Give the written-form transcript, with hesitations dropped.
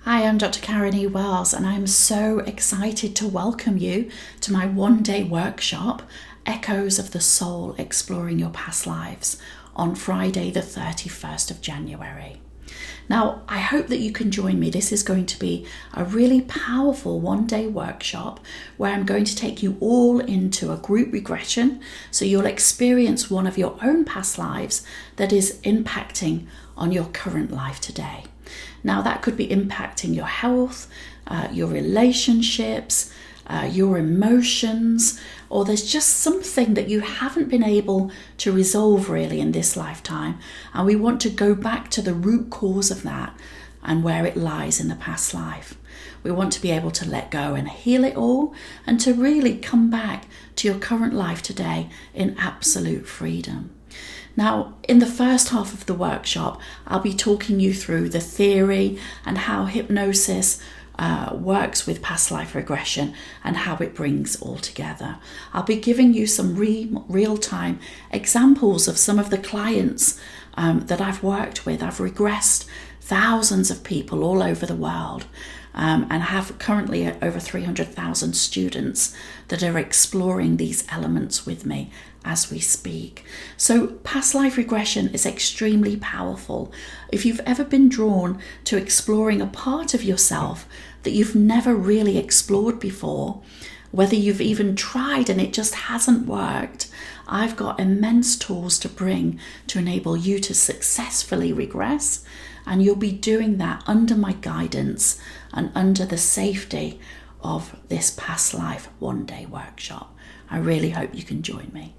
Hi, I'm Dr. Karen E. Wells, and I'm so excited to welcome you to my one-day workshop, Echoes of the Soul, Exploring Your Past Lives, on Friday the 31st of January. Now, I hope that you can join me. This is going to be a really powerful one-day workshop where I'm going to take you all into a group regression, so you'll experience one of your own past lives that is impacting on your current life today. Now, that could be impacting your health, your relationships, your emotions, or there's just something that you haven't been able to resolve really in this lifetime. And we want to go back to the root cause of that and where it lies in the past life. We want to be able to let go and heal it all, and to really come back to your current life today in absolute freedom. Now, in the first half of the workshop, I'll be talking you through the theory and how hypnosis works with past life regression and how it brings all together. I'll be giving you some real-time examples of some of the clients that I've worked with. I've regressed thousands of people all over the world, and have currently over 300,000 students that are exploring these elements with me as we speak. So past life regression is extremely powerful. If you've ever been drawn to exploring a part of yourself that you've never really explored before, whether you've even tried and it just hasn't worked, I've got immense tools to bring to enable you to successfully regress, and you'll be doing that under my guidance and under the safety of this past life one-day workshop. I really hope you can join me.